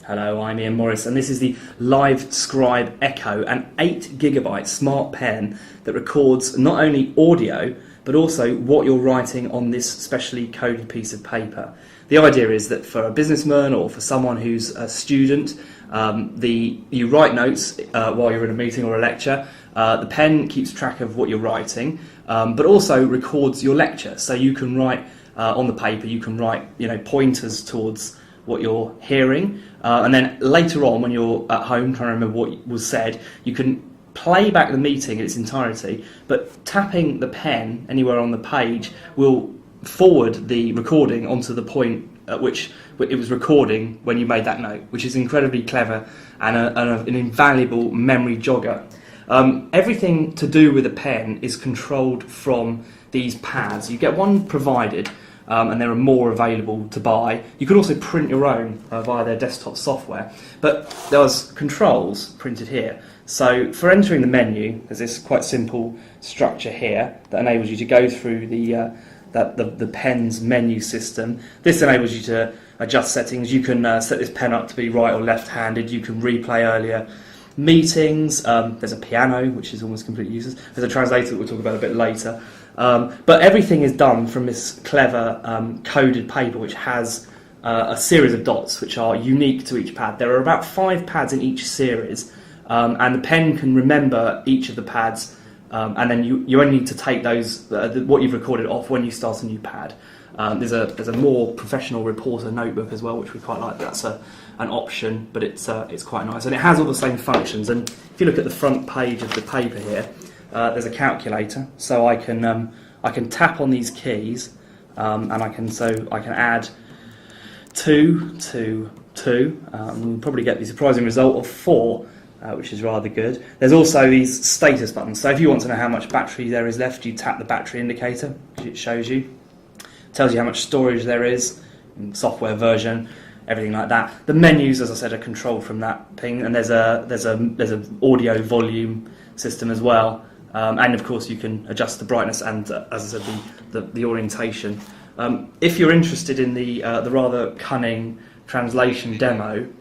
Hello, I'm Ian Morris, and this is the Livescribe Echo, an 8GB smart pen that records not only audio but also what you're writing on this specially coded piece of paper. The idea is that for a businessman or for someone who's a student, you write notes while you're in a meeting or a lecture. The pen keeps track of what you're writing, but also records your lecture. So you can write on the paper, you can write pointers towards what you're hearing, and then later on when you're at home trying to remember what was said, you can play back the meeting in its entirety, but tapping the pen anywhere on the page will forward the recording onto the point at which it was recording when you made that note, which is incredibly clever and an invaluable memory jogger. Everything to do with a pen is controlled from these pads. You get one provided, and there are more available to buy. You can also print your own via their desktop software, but there's controls printed here. So for entering the menu, there's this quite simple structure here that enables you to go through the pen's menu system. This enables you to adjust settings. You can set this pen up to be right or left-handed. You can replay earlier meetings. There's a piano, which is almost completely useless. There's a translator that we'll talk about a bit later. But everything is done from this clever coded paper, which has a series of dots which are unique to each pad. There are about 5 pads in each series, and the pen can remember each of the pads, and then you only need to take those what you've recorded off when you start a new pad. There's a more professional reporter notebook as well, which we quite like. That's an option, but it's quite nice, and it has all the same functions. And if you look at the front page of the paper here, there's a calculator, so I can tap on these keys, and I can add 2 to 2. We'll probably get the surprising result of 4, which is rather good. There's also these status buttons. So if you want to know how much battery there is left, you tap the battery indicator, which it shows you. It tells you how much storage there is, software version, everything like that. The menus, as I said, are controlled from that ping, and there's an audio volume system as well. And of course you can adjust the brightness and, as I said, the orientation. If you're interested in the rather cunning translation demo,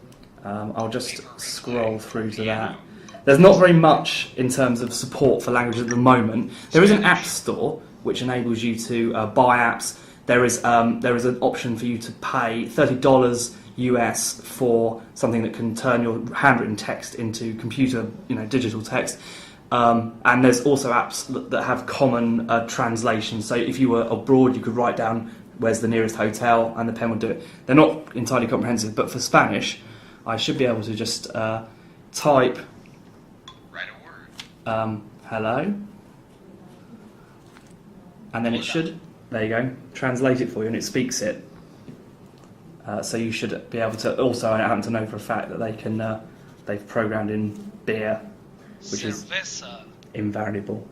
I'll just scroll through to that. There's not very much in terms of support for languages at the moment. There is an app store which enables you to buy apps. There is an option for you to pay $30 US for something that can turn your handwritten text into computer, digital text. And there's also apps that have common translation. So if you were abroad, you could write down where's the nearest hotel, and the pen would do it. They're not entirely comprehensive, but for Spanish, I should be able to just type write a word. Hello, and then it should, there you go, translate it for you, and it speaks it. So you should be able to. Also, I happen to know for a fact that they've programmed in beer, which is invaluable.